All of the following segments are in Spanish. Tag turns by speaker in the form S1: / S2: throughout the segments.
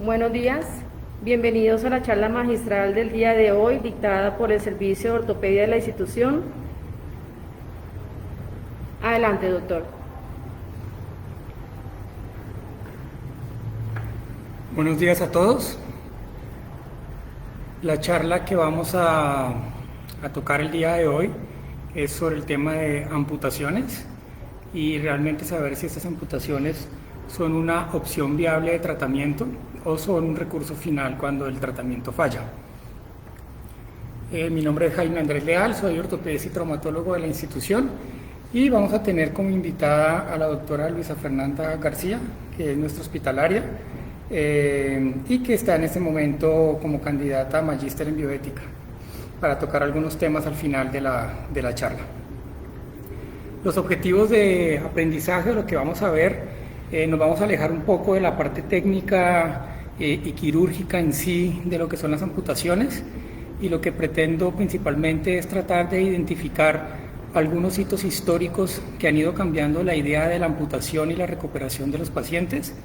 S1: Buenos días, bienvenidos a la charla magistral del día de hoy dictada por el Servicio de Ortopedia de la institución. Adelante, doctor.
S2: Buenos días a todos. La charla que vamos a tocar el día de hoy es sobre el tema de amputaciones y realmente saber si estas amputaciones son una opción viable de tratamiento o son un recurso final cuando el tratamiento falla. Mi nombre es Jaime Andrés Leal, soy ortopedista y traumatólogo de la institución y vamos a tener como invitada a la doctora Luisa Fernanda García, que es nuestra hospitalaria y que está en este momento como candidata a magíster en bioética para tocar algunos temas al final de la charla. Los objetivos de aprendizaje, lo que vamos a ver, nos vamos a alejar un poco de la parte técnica y quirúrgica en sí de lo que son las amputaciones, y lo que pretendo principalmente es tratar de identificar algunos hitos históricos que han ido cambiando la idea de la amputación y la recuperación de los pacientes,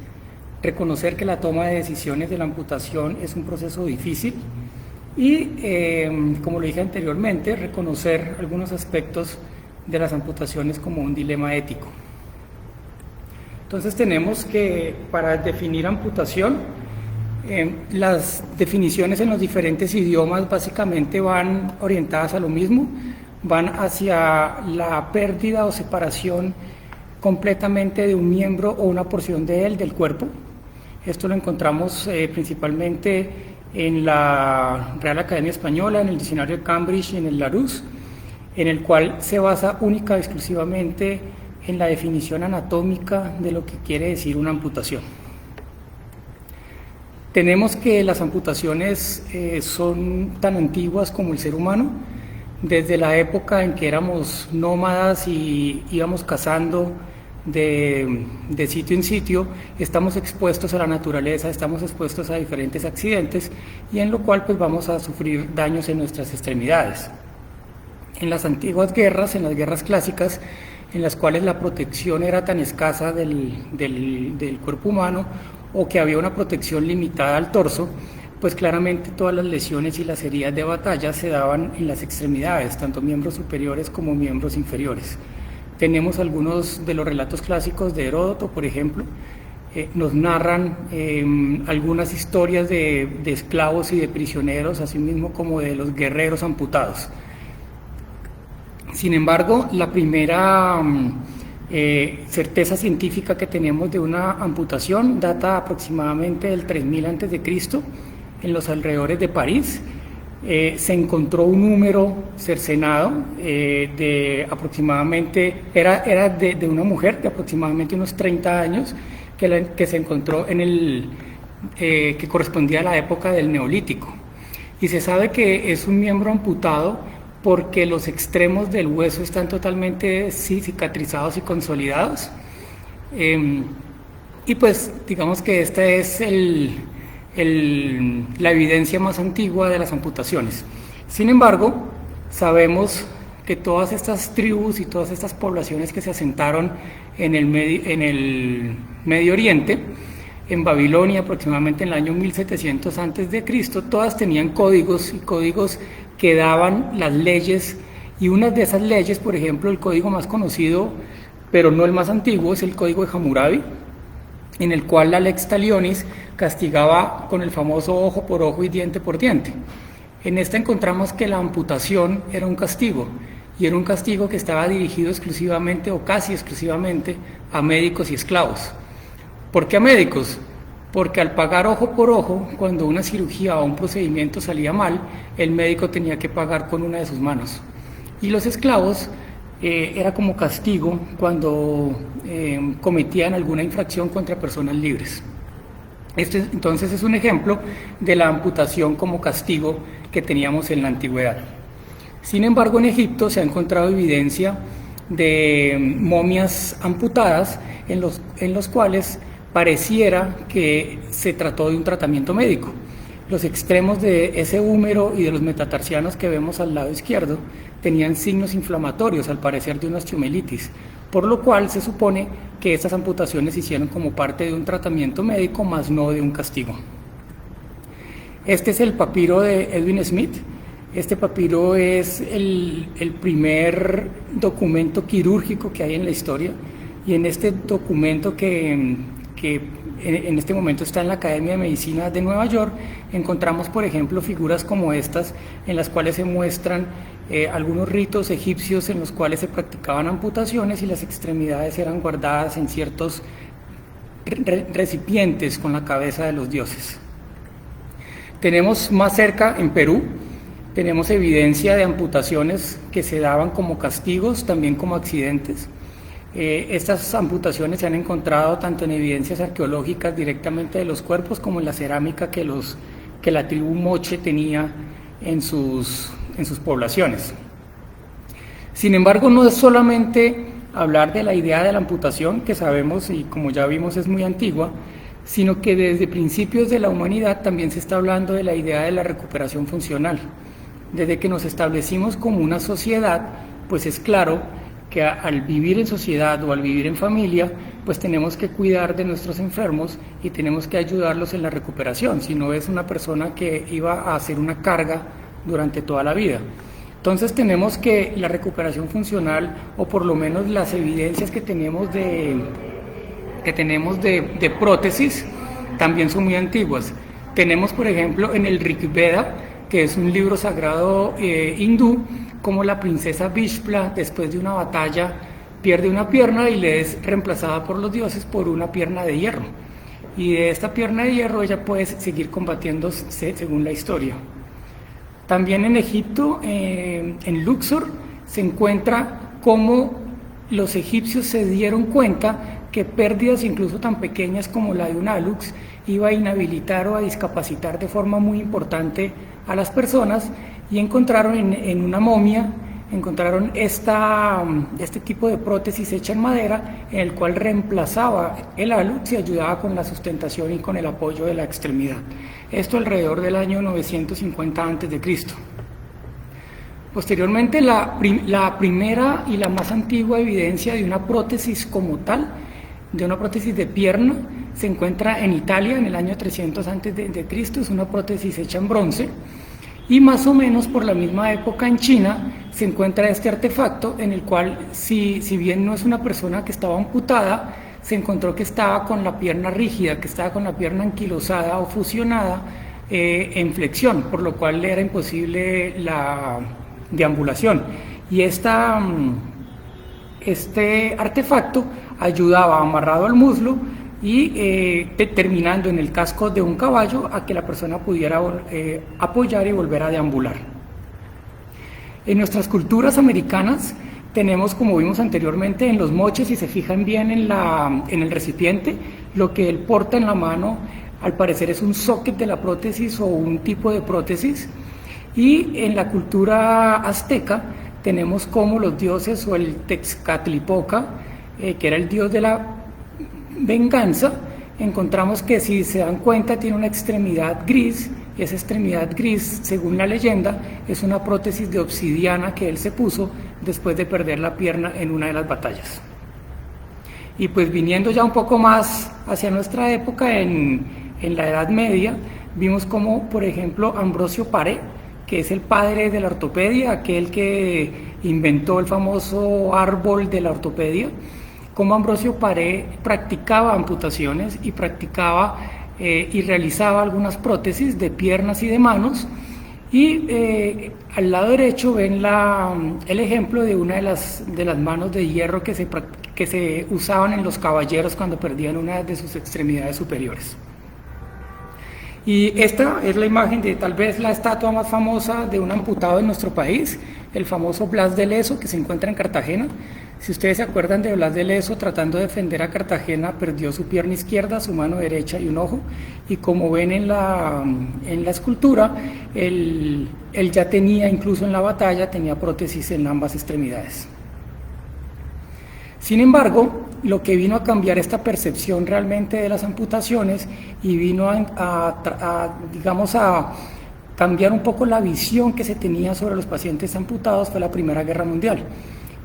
S2: reconocer que la toma de decisiones de la amputación es un proceso difícil y, como lo dije anteriormente, reconocer algunos aspectos de las amputaciones como un dilema ético. Entonces tenemos que, para definir amputación, las definiciones en los diferentes idiomas básicamente van orientadas a lo mismo, van hacia la pérdida o separación completamente de un miembro o una porción de él del cuerpo. Esto lo encontramos principalmente en la Real Academia Española, en el diccionario de Cambridge y en el Larousse, en el cual se basa única y exclusivamente en la definición anatómica de lo que quiere decir una amputación. Tenemos que las amputaciones son tan antiguas como el ser humano. Desde la época en que éramos nómadas y íbamos cazando de sitio en sitio, estamos expuestos a la naturaleza, estamos expuestos a diferentes accidentes y en lo cual pues vamos a sufrir daños en nuestras extremidades. En las antiguas guerras, en las guerras clásicas, en las cuales la protección era tan escasa del cuerpo humano o que había una protección limitada al torso, pues claramente todas las lesiones y las heridas de batalla se daban en las extremidades, tanto miembros superiores como miembros inferiores. Tenemos algunos de los relatos clásicos de Heródoto, por ejemplo, nos narran algunas historias de esclavos y de prisioneros, así mismo como de los guerreros amputados. Sin embargo, la primera certeza científica que tenemos de una amputación data aproximadamente del 3000 a.C., en los alrededores de París. Se encontró un número cercenado de aproximadamente, era de una mujer de aproximadamente unos 30 años, que se encontró que correspondía a la época del Neolítico. Y se sabe que es un miembro amputado porque los extremos del hueso están totalmente cicatrizados y consolidados. Y pues digamos que esta es la evidencia más antigua de las amputaciones. Sin embargo, sabemos que todas estas tribus y todas estas poblaciones que se asentaron en el Medio Oriente, en Babilonia aproximadamente en el año 1700 a.C., todas tenían códigos y códigos que daban las leyes, y una de esas leyes, por ejemplo, el código más conocido, pero no el más antiguo, es el código de Hammurabi, en el cual la lex talionis castigaba con el famoso ojo por ojo y diente por diente. En esta encontramos que la amputación era un castigo, y era un castigo que estaba dirigido exclusivamente o casi exclusivamente a médicos y esclavos. ¿Por qué a médicos? Porque al pagar ojo por ojo, cuando una cirugía o un procedimiento salía mal, el médico tenía que pagar con una de sus manos. Y los esclavos era como castigo cuando cometían alguna infracción contra personas libres. Este entonces es un ejemplo de la amputación como castigo que teníamos en la antigüedad. Sin embargo, en Egipto se ha encontrado evidencia de momias amputadas en los cuales pareciera que se trató de un tratamiento médico. Los extremos de ese húmero y de los metatarsianos que vemos al lado izquierdo tenían signos inflamatorios, al parecer de una osteomielitis, por lo cual se supone que estas amputaciones se hicieron como parte de un tratamiento médico, más no de un castigo. Este es el papiro de Edwin Smith. Este papiro es el primer documento quirúrgico que hay en la historia, y en este documento que en este momento está en la Academia de Medicina de Nueva York, encontramos, por ejemplo, figuras como estas, en las cuales se muestran algunos ritos egipcios en los cuales se practicaban amputaciones y las extremidades eran guardadas en ciertos recipientes con la cabeza de los dioses. Tenemos más cerca, en Perú, tenemos evidencia de amputaciones que se daban como castigos, también como accidentes. Estas amputaciones se han encontrado tanto en evidencias arqueológicas directamente de los cuerpos como en la cerámica que la tribu Moche tenía en sus poblaciones. Sin embargo, no es solamente hablar de la idea de la amputación, que sabemos y como ya vimos es muy antigua, sino que desde principios de la humanidad también se está hablando de la idea de la recuperación funcional. Desde que nos establecimos como una sociedad, pues es claro que al vivir en sociedad o al vivir en familia, pues tenemos que cuidar de nuestros enfermos y tenemos que ayudarlos en la recuperación, si no es una persona que iba a hacer una carga durante toda la vida. Entonces tenemos que la recuperación funcional, o por lo menos las evidencias que tenemos de prótesis, también son muy antiguas. Tenemos, por ejemplo, en el Rig Veda, que es un libro sagrado hindú, como la princesa Vishpla, después de una batalla, pierde una pierna y le es reemplazada por los dioses por una pierna de hierro. Y de esta pierna de hierro ella puede seguir combatiendo según la historia. También en Egipto, en Luxor, se encuentra cómo los egipcios se dieron cuenta que pérdidas incluso tan pequeñas como la de un hálux iba a inhabilitar o a discapacitar de forma muy importante a las personas, y encontraron en una momia, encontraron este tipo de prótesis hecha en madera, en el cual reemplazaba el hálux y ayudaba con la sustentación y con el apoyo de la extremidad. Esto alrededor del año 950 a.C. Posteriormente, la primera y la más antigua evidencia de una prótesis como tal, de una prótesis de pierna, se encuentra en Italia en el año 300 a.C., es una prótesis hecha en bronce, y más o menos por la misma época en China se encuentra este artefacto en el cual, si bien no es una persona que estaba amputada, se encontró que estaba con la pierna rígida, que estaba con la pierna anquilosada o fusionada en flexión, por lo cual le era imposible la deambulación. Y este artefacto ayudaba amarrado al muslo y terminando en el casco de un caballo a que la persona pudiera apoyar y volver a deambular. En nuestras culturas americanas tenemos, como vimos anteriormente, en los moches, si se fijan bien en el recipiente, lo que él porta en la mano al parecer es un socket de la prótesis o un tipo de prótesis. Y en la cultura azteca tenemos como los dioses, o el Texcatlipoca, que era el dios de la venganza, encontramos que, si se dan cuenta, tiene una extremidad gris, y esa extremidad gris, según la leyenda, es una prótesis de obsidiana que él se puso después de perder la pierna en una de las batallas. Y pues viniendo ya un poco más hacia nuestra época, en la Edad Media, vimos como, por ejemplo, Ambrosio Paré, que es el padre de la ortopedia, aquel que inventó el famoso árbol de la ortopedia, como Ambrosio Paré practicaba amputaciones y y realizaba algunas prótesis de piernas y de manos. Y al lado derecho ven el ejemplo de una de las manos de hierro que se usaban en los caballeros cuando perdían una de sus extremidades superiores. Y esta es la imagen de tal vez la estatua más famosa de un amputado en nuestro país, el famoso Blas de Lezo, que se encuentra en Cartagena. Si ustedes se acuerdan de Blas de Lezo, tratando de defender a Cartagena, perdió su pierna izquierda, su mano derecha y un ojo, y como ven en la escultura, él ya tenía, incluso en la batalla, tenía prótesis en ambas extremidades. Sin embargo, lo que vino a cambiar esta percepción realmente de las amputaciones y vino a cambiar un poco la visión que se tenía sobre los pacientes amputados fue la Primera Guerra Mundial.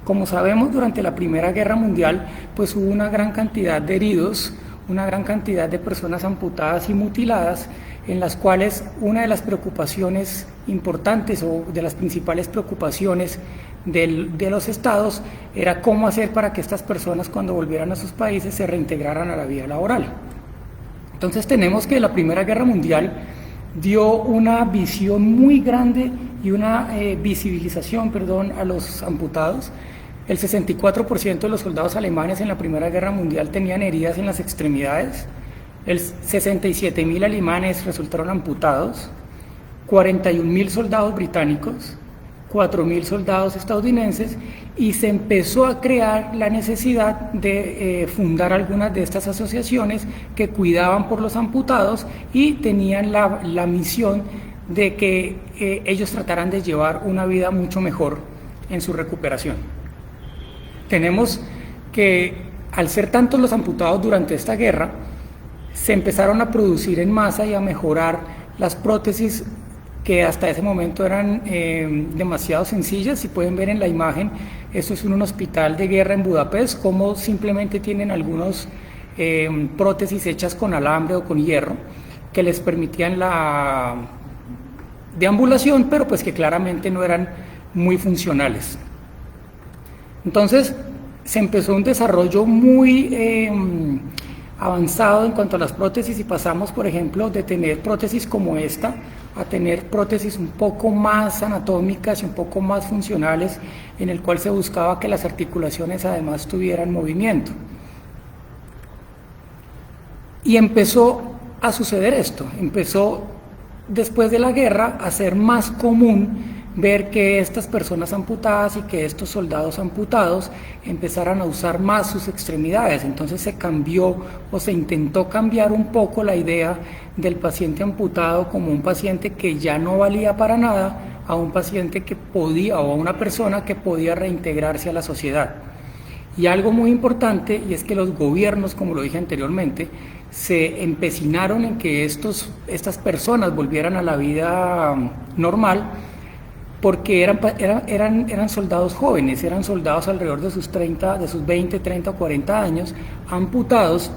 S2: Como sabemos, durante la Primera Guerra Mundial pues hubo una gran cantidad de heridos, una gran cantidad de personas amputadas y mutiladas, en las cuales una de las preocupaciones importantes o de las principales preocupaciones de los estados era cómo hacer para que estas personas cuando volvieran a sus países se reintegraran a la vida laboral. Entonces tenemos que la Primera Guerra Mundial dio una visión muy grande y una visibilización, a los amputados. El 64% de los soldados alemanes en la Primera Guerra Mundial tenían heridas en las extremidades. 67.000 alemanes resultaron amputados, 41.000 soldados británicos, 4.000 soldados estadounidenses, y se empezó a crear la necesidad de fundar algunas de estas asociaciones que cuidaban por los amputados y tenían la misión de que ellos trataran de llevar una vida mucho mejor en su recuperación. Tenemos que, al ser tantos los amputados durante esta guerra, se empezaron a producir en masa y a mejorar las prótesis que hasta ese momento eran demasiado sencillas. Si pueden ver en la imagen, esto es un hospital de guerra en Budapest, como simplemente tienen algunos prótesis hechas con alambre o con hierro que les permitían la deambulación, pero pues que claramente no eran muy funcionales. Entonces se empezó un desarrollo muy avanzado en cuanto a las prótesis y pasamos, por ejemplo, de tener prótesis como esta a tener prótesis un poco más anatómicas y un poco más funcionales, en el cual se buscaba que las articulaciones además tuvieran movimiento. Y empezó a suceder esto, empezó después de la guerra a ser más común ver que estas personas amputadas y que estos soldados amputados empezaran a usar más sus extremidades. Entonces se cambió o se intentó cambiar un poco la idea del paciente amputado como un paciente que ya no valía para nada, a un paciente que podía, o a una persona que podía reintegrarse a la sociedad. Y algo muy importante, y es que los gobiernos, como lo dije anteriormente, se empecinaron en que estas personas volvieran a la vida normal, porque eran soldados jóvenes, eran soldados alrededor de sus 20, 30 o 40 años, amputados,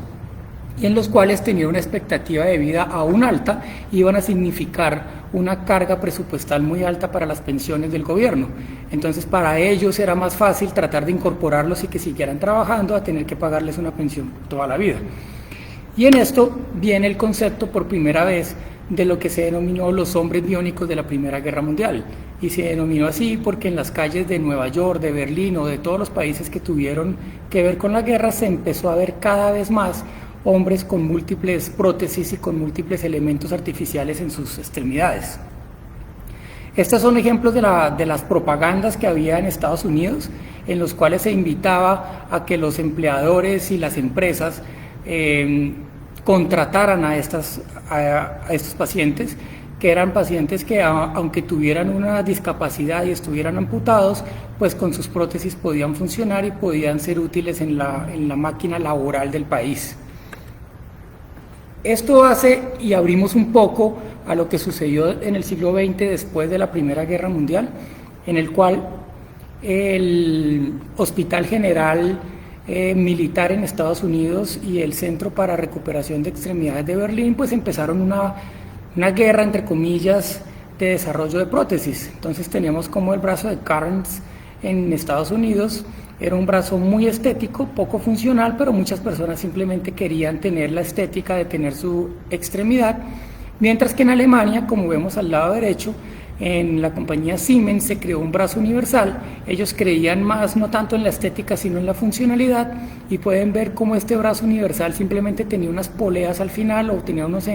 S2: y en los cuales tenían una expectativa de vida aún alta, iban a significar una carga presupuestal muy alta para las pensiones del gobierno. Entonces para ellos era más fácil tratar de incorporarlos y que siguieran trabajando a tener que pagarles una pensión toda la vida. Y en esto viene el concepto por primera vez de lo que se denominó los hombres biónicos de la Primera Guerra Mundial, y se denominó así porque en las calles de Nueva York, de Berlín o de todos los países que tuvieron que ver con la guerra se empezó a ver cada vez más hombres con múltiples prótesis y con múltiples elementos artificiales en sus extremidades. Estos son ejemplos de las propagandas que había en Estados Unidos, en los cuales se invitaba a que los empleadores y las empresas contrataran a estos pacientes, que eran pacientes que aunque tuvieran una discapacidad y estuvieran amputados, pues con sus prótesis podían funcionar y podían ser útiles en la máquina laboral del país. Esto hace, y abrimos un poco a lo que sucedió en el siglo XX después de la Primera Guerra Mundial, en el cual el Hospital General Militar en Estados Unidos y el Centro para Recuperación de Extremidades de Berlín pues empezaron una guerra, entre comillas, de desarrollo de prótesis. Entonces teníamos como el brazo de Carnes en Estados Unidos era un brazo muy estético, poco funcional, pero muchas personas simplemente querían tener la estética de tener su extremidad, mientras que en Alemania, como vemos al lado derecho, en la compañía Siemens se creó un brazo universal. Ellos creían más no tanto en la estética sino en la funcionalidad, y pueden ver cómo este brazo universal simplemente tenía unas poleas al final o tenía unos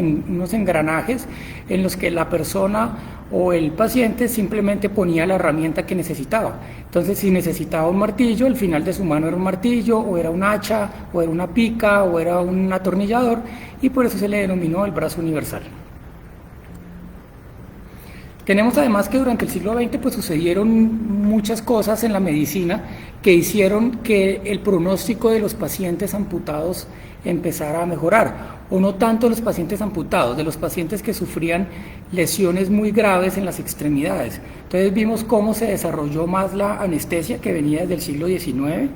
S2: engranajes en los que la persona o el paciente simplemente ponía la herramienta que necesitaba. Entonces si necesitaba un martillo, el final de su mano era un martillo o era un hacha o era una pica o era un atornillador, y por eso se le denominó el brazo universal. Tenemos además que durante el siglo XX pues sucedieron muchas cosas en la medicina que hicieron que el pronóstico de los pacientes amputados empezara a mejorar, o no tanto los pacientes amputados, de los pacientes que sufrían lesiones muy graves en las extremidades. Entonces vimos cómo se desarrolló más la anestesia, que venía desde el siglo XIX,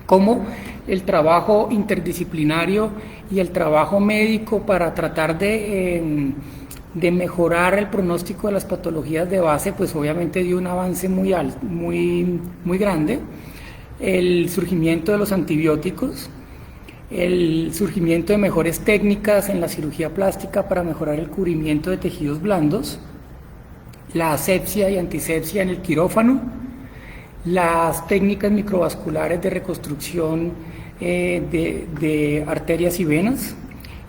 S2: cómo el trabajo interdisciplinario y el trabajo médico para tratar de mejorar el pronóstico de las patologías de base, pues obviamente dio un avance muy grande. El surgimiento de los antibióticos, el surgimiento de mejores técnicas en la cirugía plástica para mejorar el cubrimiento de tejidos blandos, la asepsia y antisepsia en el quirófano, las técnicas microvasculares de reconstrucción de arterias y venas,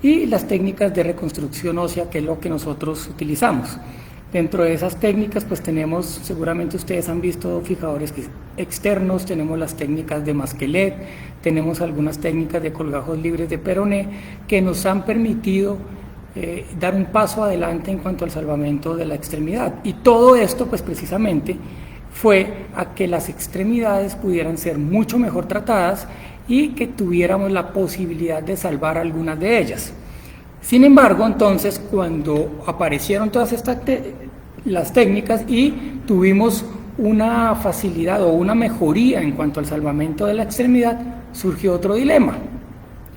S2: y las técnicas de reconstrucción ósea, que es lo que nosotros utilizamos. Dentro de esas técnicas pues tenemos, seguramente ustedes han visto fijadores externos, tenemos las técnicas de Masquelet, tenemos algunas técnicas de colgajos libres de peroné que nos han permitido dar un paso adelante en cuanto al salvamento de la extremidad. Y todo esto pues precisamente fue a que las extremidades pudieran ser mucho mejor tratadas y que tuviéramos la posibilidad de salvar algunas de ellas. Sin embargo, entonces, cuando aparecieron todas las técnicas y tuvimos una facilidad o una mejoría en cuanto al salvamento de la extremidad, surgió otro dilema,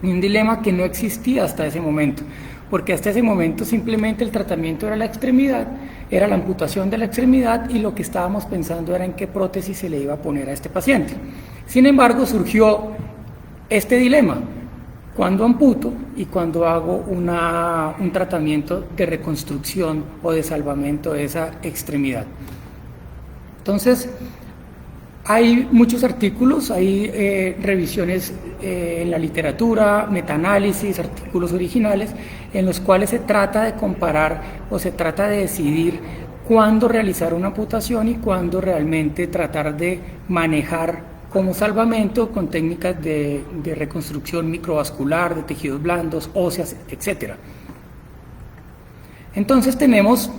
S2: un dilema que no existía hasta ese momento, porque hasta ese momento simplemente el tratamiento era la extremidad, era la amputación de la extremidad, y lo que estábamos pensando era en qué prótesis se le iba a poner a este paciente. Sin embargo, surgió este dilema: ¿cuándo amputo y cuándo hago un tratamiento de reconstrucción o de salvamento de esa extremidad? Entonces, hay muchos artículos, hay revisiones en la literatura, metaanálisis, artículos originales, en los cuales se trata de comparar o se trata de decidir cuándo realizar una amputación y cuándo realmente tratar de manejar como salvamento con técnicas de reconstrucción microvascular, de tejidos blandos, óseas, etc. Entonces tenemos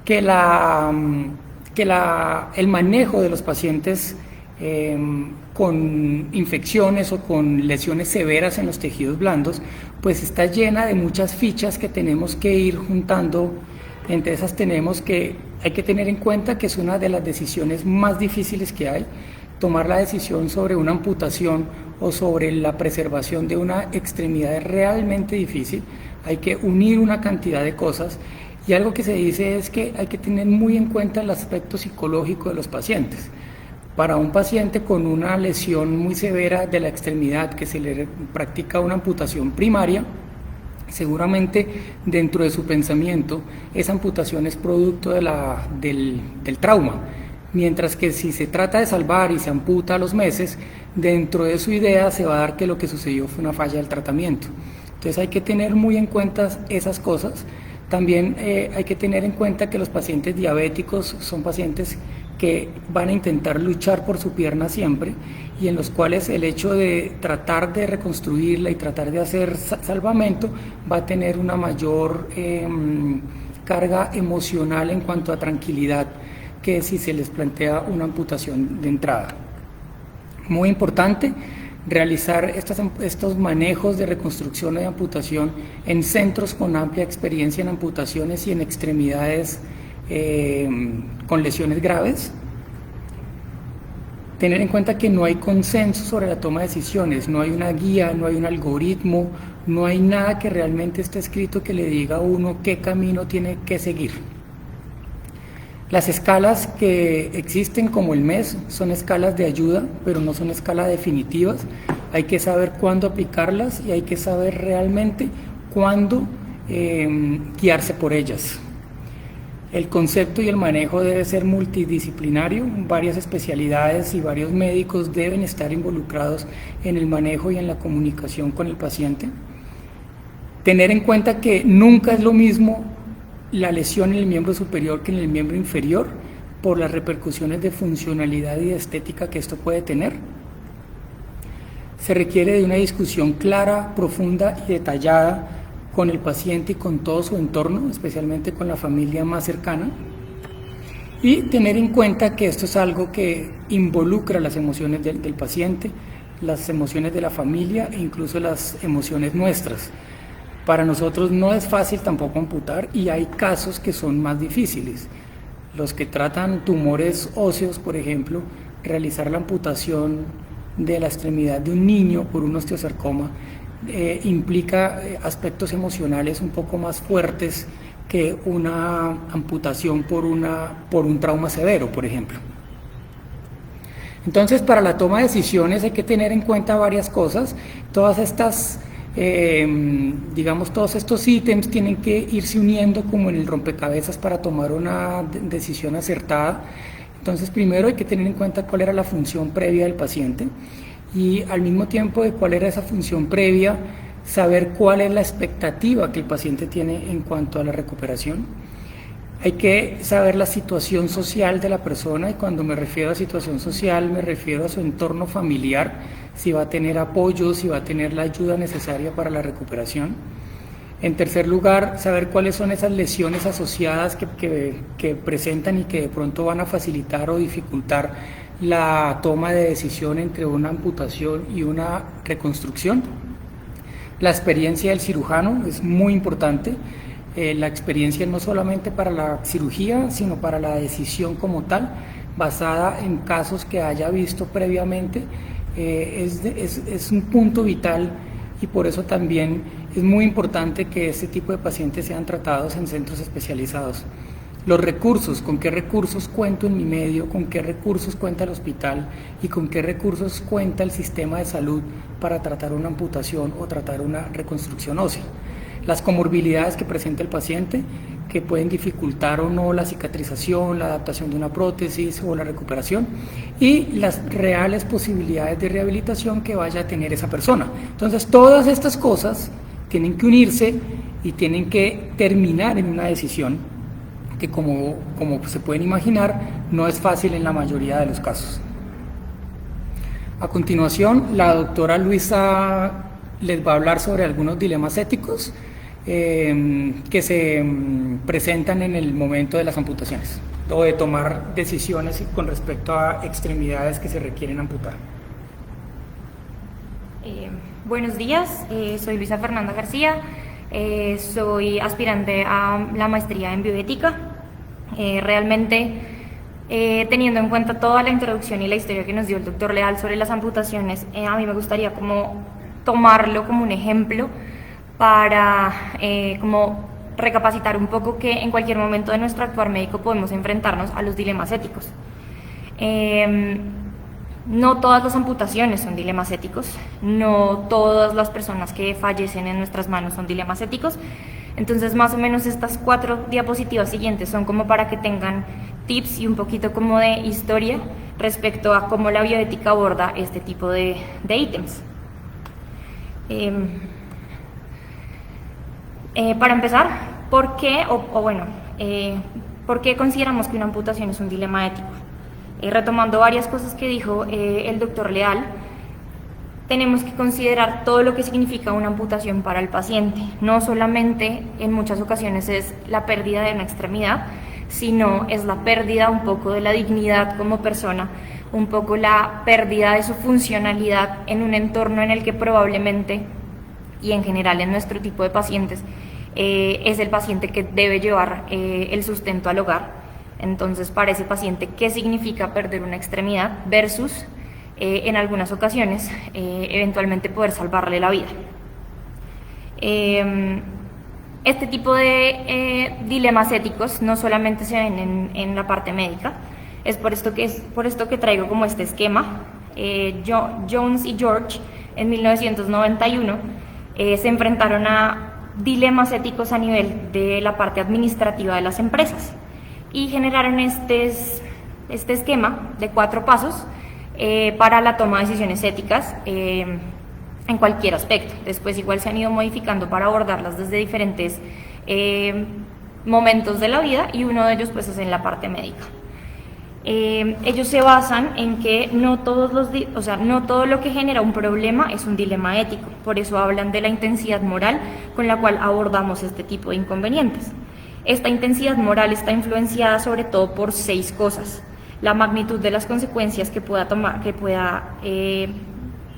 S2: que el manejo de los pacientes con infecciones o con lesiones severas en los tejidos blandos, pues está llena de muchas fichas que tenemos que ir juntando. Entre esas hay que tener en cuenta que es una de las decisiones más difíciles que hay. Tomar la decisión sobre una amputación o sobre la preservación de una extremidad es realmente difícil. Hay que unir una cantidad de cosas, y algo que se dice es que hay que tener muy en cuenta el aspecto psicológico de los pacientes. Para un paciente con una lesión muy severa de la extremidad, que se le practica una amputación primaria, seguramente dentro de su pensamiento esa amputación es producto del trauma. Mientras que si se trata de salvar y se amputa a los meses, dentro de su idea se va a dar que lo que sucedió fue una falla del tratamiento. Entonces hay que tener muy en cuenta esas cosas. También hay que tener en cuenta que los pacientes diabéticos son pacientes que van a intentar luchar por su pierna siempre, y en los cuales el hecho de tratar de reconstruirla y tratar de hacer salvamento va a tener una mayor carga emocional en cuanto a tranquilidad que si se les plantea una amputación de entrada. Muy importante realizar estos manejos de reconstrucción y amputación en centros con amplia experiencia en amputaciones y en extremidades con lesiones graves. Tener en cuenta que no hay consenso sobre la toma de decisiones, no hay una guía, no hay un algoritmo, no hay nada que realmente esté escrito que le diga a uno qué camino tiene que seguir. Las escalas que existen, como el MES, son escalas de ayuda, pero no son escalas definitivas. Hay que saber cuándo aplicarlas y hay que saber realmente cuándo guiarse por ellas. El concepto y el manejo debe ser multidisciplinario. Varias especialidades y varios médicos deben estar involucrados en el manejo y en la comunicación con el paciente. Tener en cuenta que nunca es lo mismo la lesión en el miembro superior que en el miembro inferior, por las repercusiones de funcionalidad y de estética que esto puede tener. Se requiere de una discusión clara, profunda y detallada con el paciente y con todo su entorno, especialmente con la familia más cercana, y tener en cuenta que esto es algo que involucra las emociones del paciente, las emociones de la familia e incluso las emociones nuestras. Para nosotros no es fácil tampoco amputar, y hay casos que son más difíciles. Los que tratan tumores óseos, por ejemplo, realizar la amputación de la extremidad de un niño por un osteosarcoma implica aspectos emocionales un poco más fuertes que una amputación por un trauma severo, por ejemplo. Entonces, para la toma de decisiones hay que tener en cuenta varias cosas. Todas estas, todos estos ítems tienen que irse uniendo como en el rompecabezas para tomar una decisión acertada. Entonces, primero hay que tener en cuenta cuál era la función previa del paciente y al mismo tiempo de cuál era esa función previa, saber cuál es la expectativa que el paciente tiene en cuanto a la recuperación. Hay que saber la situación social de la persona, y cuando me refiero a situación social me refiero a su entorno familiar, si va a tener apoyo, si va a tener la ayuda necesaria para la recuperación. En tercer lugar, saber cuáles son esas lesiones asociadas que presentan y que de pronto van a facilitar o dificultar la toma de decisión entre una amputación y una reconstrucción. La experiencia del cirujano es muy importante. La experiencia no solamente para la cirugía, sino para la decisión como tal, basada en casos que haya visto previamente, es un punto vital, y por eso también es muy importante que este tipo de pacientes sean tratados en centros especializados. Los recursos, con qué recursos cuento en mi medio, con qué recursos cuenta el hospital y con qué recursos cuenta el sistema de salud para tratar una amputación o tratar una reconstrucción ósea. Las comorbilidades que presenta el paciente, que pueden dificultar o no la cicatrización, la adaptación de una prótesis o la recuperación, y las reales posibilidades de rehabilitación que vaya a tener esa persona. Entonces, todas estas cosas tienen que unirse y tienen que terminar en una decisión que, como se pueden imaginar, no es fácil en la mayoría de los casos. A continuación, la doctora Luisa les va a hablar sobre algunos dilemas éticos que se presentan en el momento de las amputaciones o de tomar decisiones con respecto a extremidades que se requieren amputar.
S3: Buenos días, soy Luisa Fernanda García, soy aspirante a la maestría en bioética. Realmente, teniendo en cuenta toda la introducción y la historia que nos dio el doctor Leal sobre las amputaciones, a mí me gustaría como tomarlo como un ejemplo para como recapacitar un poco que en cualquier momento de nuestro actuar médico podemos enfrentarnos a los dilemas éticos. No todas las amputaciones son dilemas éticos, no todas las personas que fallecen en nuestras manos son dilemas éticos. Entonces, más o menos estas 4 diapositivas siguientes son como para que tengan tips y un poquito como de historia respecto a cómo la bioética aborda este tipo de ítems. Para empezar, ¿por qué consideramos que una amputación es un dilema ético? Retomando varias cosas que dijo el doctor Leal, tenemos que considerar todo lo que significa una amputación para el paciente. No solamente en muchas ocasiones es la pérdida de una extremidad, sino es la pérdida un poco de la dignidad como persona, un poco la pérdida de su funcionalidad en un entorno en el que probablemente, y en general en nuestro tipo de pacientes, es el paciente que debe llevar el sustento al hogar. Entonces, para ese paciente, ¿qué significa perder una extremidad versus, en algunas ocasiones, eventualmente poder salvarle la vida? Este tipo de dilemas éticos no solamente se ven en la parte médica, es por esto que traigo como este esquema. Jones y George en 1991 se enfrentaron a dilemas éticos a nivel de la parte administrativa de las empresas y generaron este esquema de 4 pasos para la toma de decisiones éticas en cualquier aspecto. Después igual se han ido modificando para abordarlas desde diferentes momentos de la vida, y uno de ellos pues es en la parte médica. Ellos se basan en que no todo lo que genera un problema es un dilema ético. Por eso hablan de la intensidad moral con la cual abordamos este tipo de inconvenientes. Esta intensidad moral está influenciada sobre todo por 6 cosas: la magnitud de las consecuencias que pueda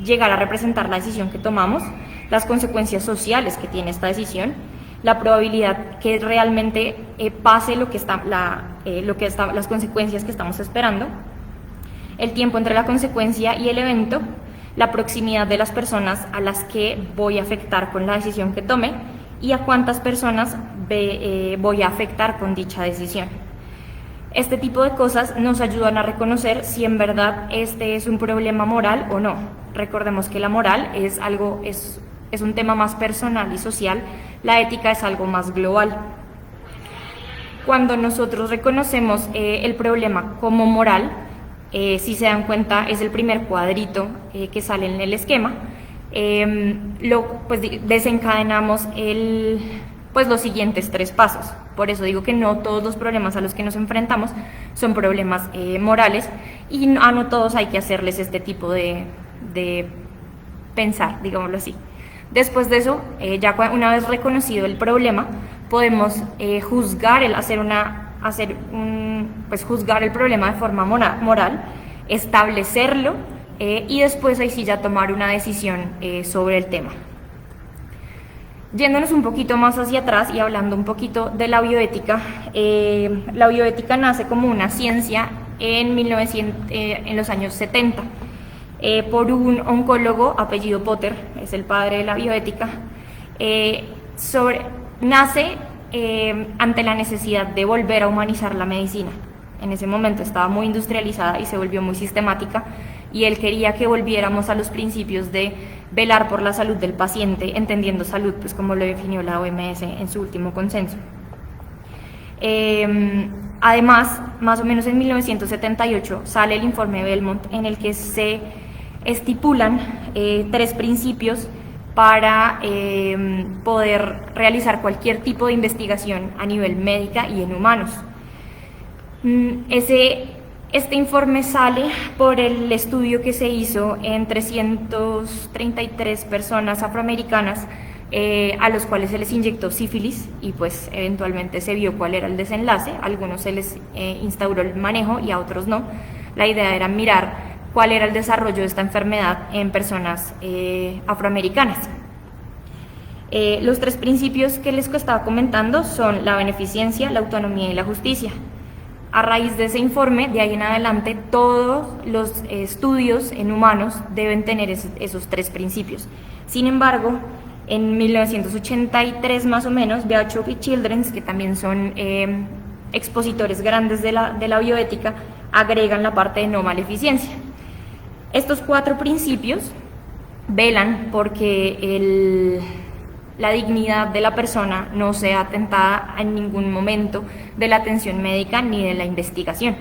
S3: llegar a representar la decisión que tomamos, las consecuencias sociales que tiene esta decisión, la probabilidad que realmente pase las consecuencias que estamos esperando, el tiempo entre la consecuencia y el evento, la proximidad de las personas a las que voy a afectar con la decisión que tome y a cuántas personas voy a afectar con dicha decisión. Este tipo de cosas nos ayudan a reconocer si en verdad este es un problema moral o no. Recordemos que la moral es un tema más personal y social, la ética es algo más global. Cuando nosotros reconocemos el problema como moral, si se dan cuenta es el primer cuadrito que sale en el esquema, desencadenamos los siguientes 3 pasos. Por eso digo que no todos los problemas a los que nos enfrentamos son problemas morales y no todos hay que hacerles este tipo de pensar, digámoslo así. Después de eso, una vez reconocido el problema, podemos juzgar el problema de forma moral, establecerlo y después ahí sí ya tomar una decisión sobre el tema. Yéndonos un poquito más hacia atrás y hablando un poquito de la bioética nace como una ciencia en los años 70 por un oncólogo apellido Potter, es el padre de la bioética. Nace ante la necesidad de volver a humanizar la medicina. En ese momento estaba muy industrializada y se volvió muy sistemática, y él quería que volviéramos a los principios de velar por la salud del paciente, entendiendo salud pues como lo definió la OMS en su último consenso. Además, más o menos en 1978 sale el informe Belmont, en el que se estipulan 3 principios para poder realizar cualquier tipo de investigación a nivel médica y en humanos. Este informe sale por el estudio que se hizo en 333 personas afroamericanas a los cuales se les inyectó sífilis y pues eventualmente se vio cuál era el desenlace. A algunos se les instauró el manejo y a otros no. La idea era mirar cuál era el desarrollo de esta enfermedad en personas afroamericanas. Los 3 principios que les estaba comentando son la beneficencia, la autonomía y la justicia. A raíz de ese informe, de ahí en adelante, todos los estudios en humanos deben tener esos 3 principios. Sin embargo, en 1983 más o menos, Beauchamp y Childrens, que también son expositores grandes de la bioética, agregan la parte de no maleficencia. Estos 4 principios velan porque la dignidad de la persona no sea atentada en ningún momento de la atención médica ni de la investigación.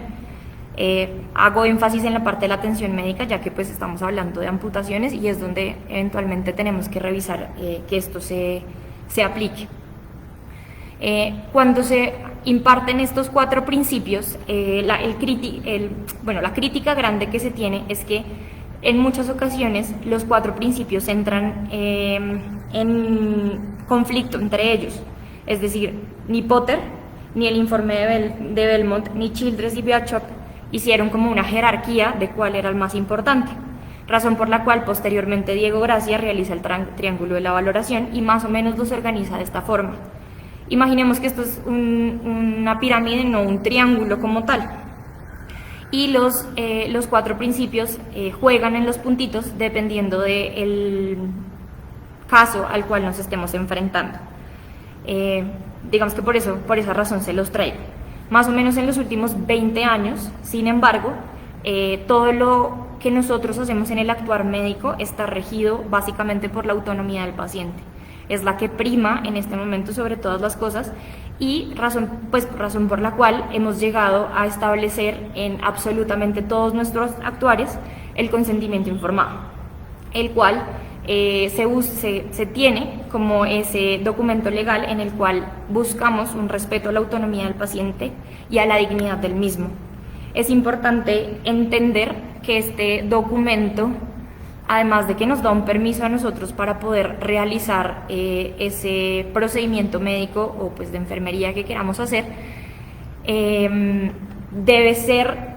S3: Hago énfasis en la parte de la atención médica, ya que pues estamos hablando de amputaciones y es donde eventualmente tenemos que revisar que esto se aplique. Cuando se imparten estos 4 principios, la crítica grande que se tiene es que en muchas ocasiones los 4 principios entran en conflicto entre ellos. Es decir, ni Potter, ni el informe de Belmont, ni Childress y Beauchamp hicieron como una jerarquía de cuál era el más importante, razón por la cual posteriormente Diego Gracia realiza el triángulo de la valoración y más o menos los organiza de esta forma. Imaginemos que esto es una pirámide, no un triángulo como tal. Y los 4 principios juegan en los puntitos dependiendo del caso al cual nos estemos enfrentando. Digamos que por esa razón se los traigo. Más o menos en los últimos 20 años, sin embargo, todo lo que nosotros hacemos en el actuar médico está regido básicamente por la autonomía del paciente. Es la que prima en este momento sobre todas las cosas y razón por la cual hemos llegado a establecer en absolutamente todos nuestros actuares el consentimiento informado, el cual se tiene como ese documento legal en el cual buscamos un respeto a la autonomía del paciente y a la dignidad del mismo. Es importante entender que este documento, además de que nos da un permiso a nosotros para poder realizar ese procedimiento médico o pues de enfermería que queramos hacer, debe ser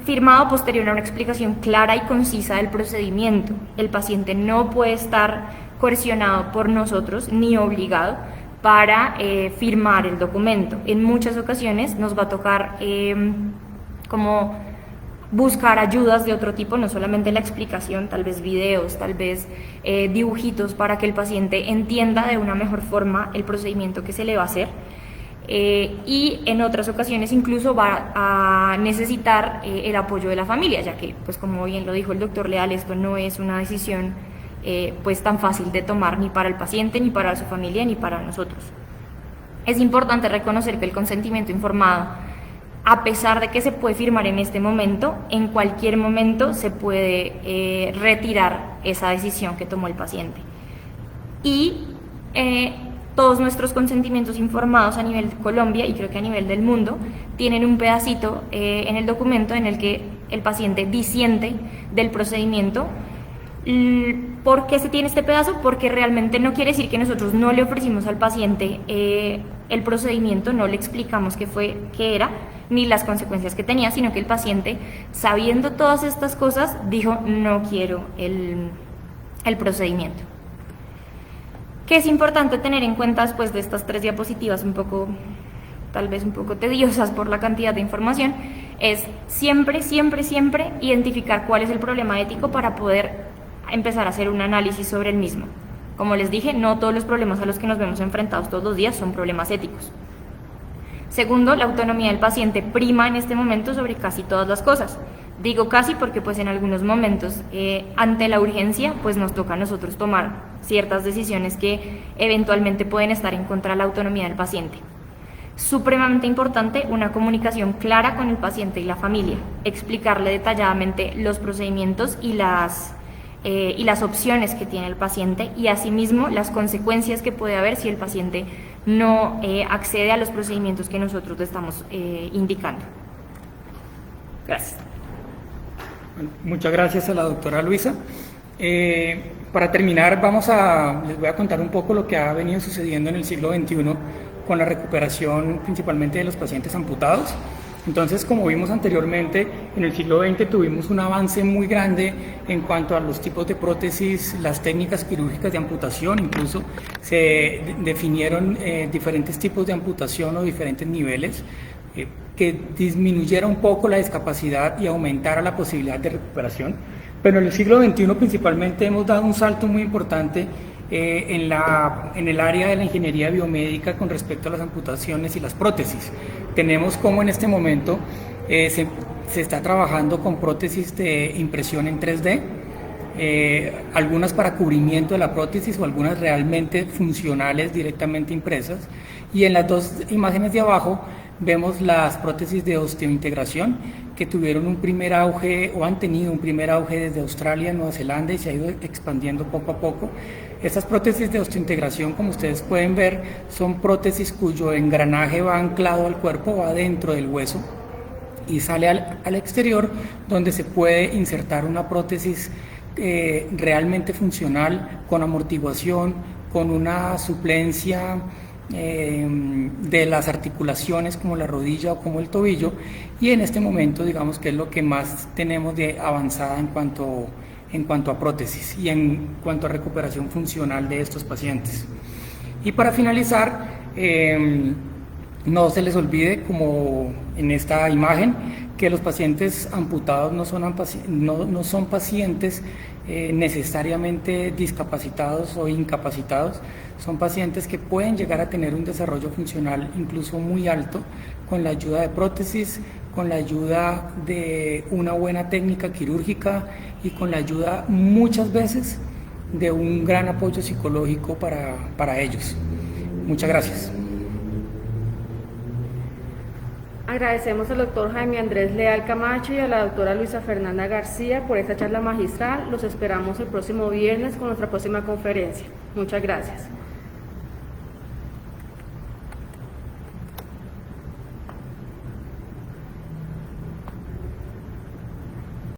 S3: firmado posterior a una explicación clara y concisa del procedimiento. El paciente no puede estar coercionado por nosotros ni obligado para firmar el documento. En muchas ocasiones nos va a tocar como buscar ayudas de otro tipo, no solamente la explicación, tal vez videos, tal vez dibujitos para que el paciente entienda de una mejor forma el procedimiento que se le va a hacer. Y en otras ocasiones incluso va a necesitar el apoyo de la familia, ya que, pues como bien lo dijo el doctor Leal, esto no es una decisión pues tan fácil de tomar ni para el paciente, ni para su familia, ni para nosotros. Es importante reconocer que el consentimiento informado, a pesar de que se puede firmar en este momento, en cualquier momento se puede retirar esa decisión que tomó el paciente. Y todos nuestros consentimientos informados a nivel de Colombia y creo que a nivel del mundo tienen un pedacito en el documento en el que el paciente disiente del procedimiento. ¿Por qué se tiene este pedazo? Porque realmente no quiere decir que nosotros no le ofrecimos al paciente el procedimiento, no le explicamos qué era, ni las consecuencias que tenía, sino que el paciente, sabiendo todas estas cosas, dijo, no quiero el procedimiento. ¿Qué es importante tener en cuenta después de estas 3 diapositivas tal vez un poco tediosas por la cantidad de información? Es siempre identificar cuál es el problema ético para poder empezar a hacer un análisis sobre el mismo. Como les dije, no todos los problemas a los que nos vemos enfrentados todos los días son problemas éticos. Segundo, la autonomía del paciente prima en este momento sobre casi todas las cosas. Digo casi porque pues en algunos momentos ante la urgencia pues nos toca a nosotros tomar ciertas decisiones que eventualmente pueden estar en contra de la autonomía del paciente. Supremamente importante, una comunicación clara con el paciente y la familia, explicarle detalladamente los procedimientos y las opciones que tiene el paciente y asimismo las consecuencias que puede haber si el paciente no accede a los procedimientos que nosotros le estamos indicando. Gracias.
S2: Muchas gracias a la doctora Luisa. Para terminar, les voy a contar un poco lo que ha venido sucediendo en el siglo XXI con la recuperación principalmente de los pacientes amputados. Entonces, como vimos anteriormente, en el siglo XX tuvimos un avance muy grande en cuanto a los tipos de prótesis, las técnicas quirúrgicas de amputación, incluso se definieron diferentes tipos de amputación o diferentes niveles que disminuyera un poco la discapacidad y aumentara la posibilidad de recuperación. Pero en el siglo XXI principalmente hemos dado un salto muy importante en el área de la ingeniería biomédica con respecto a las amputaciones y las prótesis. Tenemos como en este momento se está trabajando con prótesis de impresión en 3D, algunas para cubrimiento de la prótesis o algunas realmente funcionales directamente impresas, y en las 2 imágenes de abajo vemos las prótesis de osteointegración que tuvieron un primer auge o han tenido un primer auge desde Australia, Nueva Zelanda y se ha ido expandiendo poco a poco. Estas prótesis de osteointegración, como ustedes pueden ver, son prótesis cuyo engranaje va anclado al cuerpo, va dentro del hueso y sale al exterior, donde se puede insertar una prótesis realmente funcional, con amortiguación, con una suplencia de las articulaciones como la rodilla o como el tobillo, y en este momento digamos que es lo que más tenemos de avanzada en cuanto a prótesis y en cuanto a recuperación funcional de estos pacientes. Y para finalizar, no se les olvide, como en esta imagen, que los pacientes amputados no son pacientes necesariamente discapacitados o incapacitados, son pacientes que pueden llegar a tener un desarrollo funcional incluso muy alto con la ayuda de prótesis, con la ayuda de una buena técnica quirúrgica y con la ayuda muchas veces de un gran apoyo psicológico para ellos. Muchas gracias.
S1: Agradecemos al doctor Jaime Andrés Leal Camacho y a la doctora Luisa Fernanda García por esta charla magistral. Los esperamos el próximo viernes con nuestra próxima conferencia. Muchas gracias.